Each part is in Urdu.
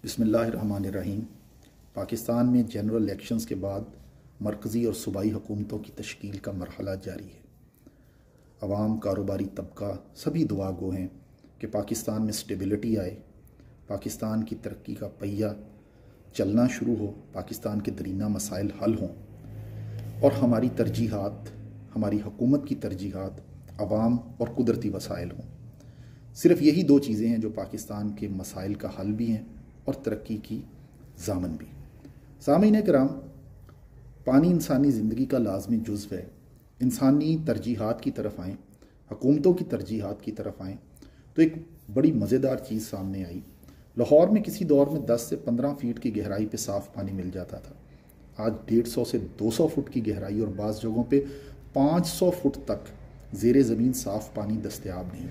بسم اللہ الرحمن الرحیم۔ پاکستان میں جنرل الیکشنز کے بعد مرکزی اور صوبائی حکومتوں کی تشکیل کا مرحلہ جاری ہے۔ عوام، کاروباری طبقہ سبھی دعا گو ہیں کہ پاکستان میں سٹیبلٹی آئے، پاکستان کی ترقی کا پہیہ چلنا شروع ہو، پاکستان کے درینہ مسائل حل ہوں اور ہماری ترجیحات، ہماری حکومت کی ترجیحات عوام اور قدرتی وسائل ہوں۔ صرف یہی دو چیزیں ہیں جو پاکستان کے مسائل کا حل بھی ہیں اور ترقی کی ضامن بھی۔ سامعین کرام، پانی انسانی زندگی کا لازمی جزو ہے۔ انسانی ترجیحات کی طرف آئیں، حکومتوں کی ترجیحات کی طرف آئیں تو ایک بڑی مزیدار چیز سامنے آئی۔ لاہور میں کسی دور میں 10 سے 15 فٹ کی گہرائی پہ صاف پانی مل جاتا تھا۔ آج 150 سے 200 فٹ کی گہرائی اور بعض جگہوں پہ 500 فٹ تک زیر زمین صاف پانی دستیاب نہیں۔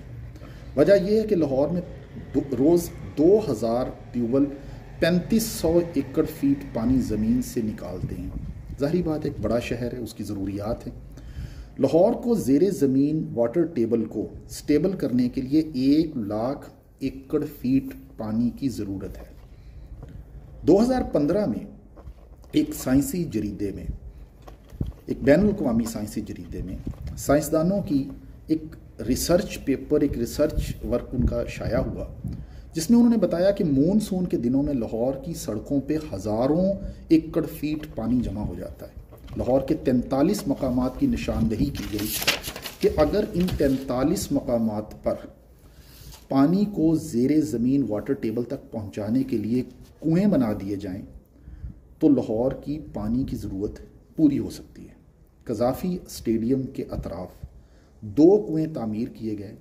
وجہ یہ ہے کہ لاہور میں روز 2000 ٹیوبل 3500 ایکڑ فیٹ پانی زمین سے نکالتے ہیں۔ ظاہری بات ایک بڑا شہر ہے، اس کی ضروریات ہیں۔ لاہور کو زیر زمین واٹر ٹیبل کو سٹیبل کرنے کے لیے 1 لاکھ ایکڑ فیٹ پانی کی ضرورت ہے۔ 2015 میں ایک سائنسی جریدے میں، ایک بین الاقوامی سائنسی جریدے میں سائنسدانوں کی ایک ریسرچ پیپر، ایک ریسرچ ورک ان کا شائع ہوا، جس میں انہوں نے بتایا کہ مونسون کے دنوں میں لاہور کی سڑکوں پہ ہزاروں ایکڑ فیٹ پانی جمع ہو جاتا ہے۔ لاہور کے 43 مقامات کی نشاندہی کی گئی کہ اگر ان 43 مقامات پر پانی کو زیر زمین واٹر ٹیبل تک پہنچانے کے لیے کنویں بنا دیے جائیں تو لاہور کی پانی کی ضرورت پوری ہو سکتی ہے۔ قذافی اسٹیڈیم کے اطراف 2 کنویں تعمیر کیے گئے۔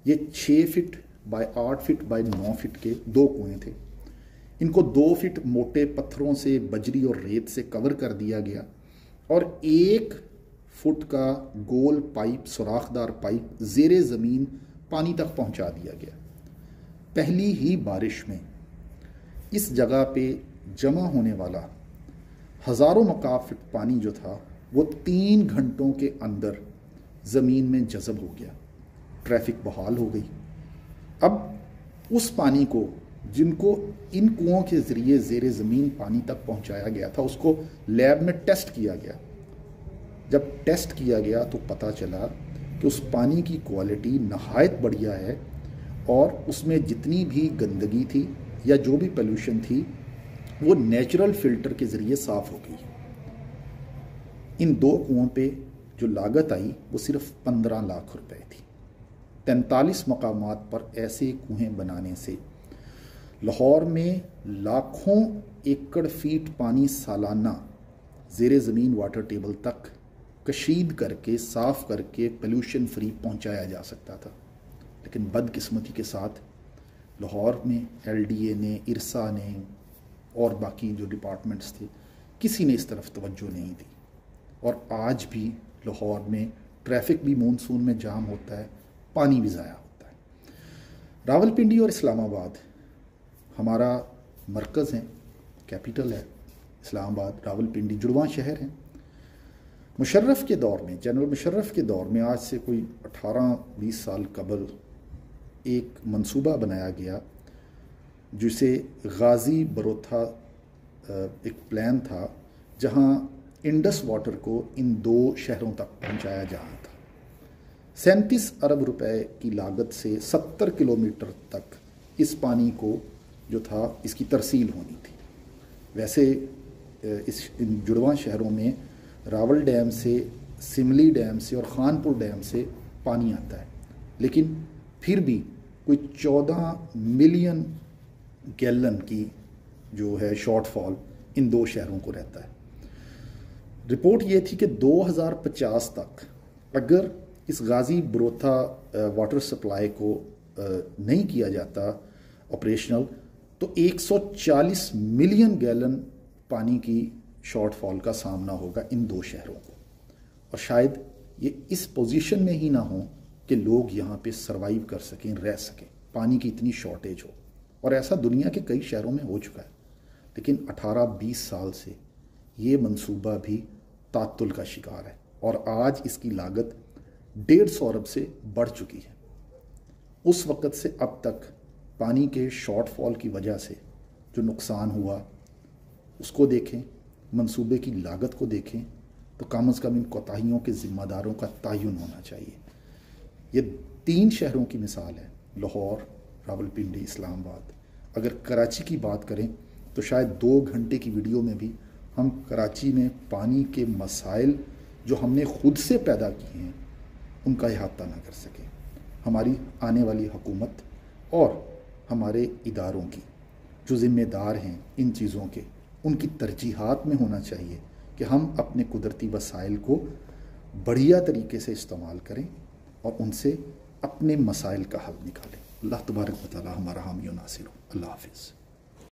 یہ 6 foot by 8 foot by 9 foot کے 2 کنویں تھے۔ ان کو 2 فٹ موٹے پتھروں سے، بجری اور ریت سے کور کر دیا گیا اور 1 فٹ کا گول پائپ، سوراخدار پائپ زیر زمین پانی تک پہنچا دیا گیا۔ پہلی ہی بارش میں اس جگہ پہ جمع ہونے والا ہزاروں مکعب فٹ پانی جو تھا وہ 3 گھنٹوں کے اندر زمین میں جذب ہو گیا۔ ٹریفک بحال ہو گئی۔ اب اس پانی کو، جن کو ان کنووں کے ذریعے زیر زمین پانی تک پہنچایا گیا تھا، اس کو لیب میں ٹیسٹ کیا گیا۔ جب ٹیسٹ کیا گیا تو پتہ چلا کہ اس پانی کی کوالٹی نہایت بڑھیا ہے اور اس میں جتنی بھی گندگی تھی یا جو بھی پولوشن تھی وہ نیچرل فلٹر کے ذریعے صاف ہو گئی۔ ان 2 کنووں پہ جو لاگت آئی وہ صرف 15 لاکھ روپے تھی۔ 43 مقامات پر ایسے کنویں بنانے سے لاہور میں لاکھوں ایکڑ فیٹ پانی سالانہ زیر زمین واٹر ٹیبل تک کشید کر کے، صاف کر کے، پولوشن فری پہنچایا جا سکتا تھا۔ لیکن بدقسمتی کے ساتھ لاہور میں LDA نے، ارسا نے اور باقی جو ڈپارٹمنٹس تھے، کسی نے اس طرف توجہ نہیں دی اور آج بھی لاہور میں ٹریفک بھی مونسون میں جام ہوتا ہے، پانی بھی ضائع ہوتا ہے۔ راولپنڈی اور اسلام آباد ہمارا مرکز ہے، کیپٹل ہے۔ اسلام آباد، راولپنڈی جڑواں شہر ہیں۔ مشرف کے دور میں، جنرل مشرف کے دور میں، آج سے کوئی 18-20 سال قبل ایک منصوبہ بنایا گیا جسے غازی بروتھا ایک پلان تھا، جہاں انڈس واٹر کو ان 2 شہروں تک پہنچایا جا رہا تھا۔ 37 ارب روپے کی لاگت سے 70 کلومیٹر تک اس پانی کو جو تھا اس کی ترسیل ہونی تھی۔ ویسے ان جڑواں شہروں میں راول ڈیم سے، سملی ڈیم سے اور خانپور ڈیم سے پانی آتا ہے، لیکن پھر بھی کوئی 14 ملین گیلن کی جو ہے شارٹ فال ان 2 شہروں کو رہتا ہے۔ رپورٹ یہ تھی کہ 2050 تک اگر اس غازی بروتھا واٹر سپلائی کو نہیں کیا جاتا آپریشنل تو 140 ملین گیلن پانی کی شارٹ فال کا سامنا ہوگا ان 2 شہروں کو، اور شاید یہ اس پوزیشن میں ہی نہ ہوں کہ لوگ یہاں پہ سروائیو کر سکیں، رہ سکیں، پانی کی اتنی شارٹیج ہو۔ اور ایسا دنیا کے کئی شہروں میں ہو چکا ہے، لیکن 18-20 سال سے یہ منصوبہ بھی تعطل کا شکار ہے اور آج اس کی لاگت 150 ارب سے بڑھ چکی ہے۔ اس وقت سے اب تک پانی کے شارٹ فال کی وجہ سے جو نقصان ہوا اس کو دیکھیں، منصوبے کی لاگت کو دیکھیں، تو کم از کم ان کوتاہیوں کے ذمہ داروں کا تعین ہونا چاہیے۔ یہ 3 شہروں کی مثال ہے، لاہور، راولپنڈی، اسلام آباد۔ اگر کراچی کی بات کریں تو شاید 2 گھنٹے کی ویڈیو میں بھی ہم کراچی میں پانی کے مسائل جو ہم نے خود سے پیدا کیے ہیں ان کا احاطہ نہ کر سکے۔ ہماری آنے والی حکومت اور ہمارے اداروں کی جو ذمہ دار ہیں ان چیزوں کے، ان کی ترجیحات میں ہونا چاہیے کہ ہم اپنے قدرتی وسائل کو بڑھیا طریقے سے استعمال کریں اور ان سے اپنے مسائل کا حل نکالیں۔ اللہ تبارک و تعالی ہمارا حامی و ناصر ہو۔ اللہ حافظ۔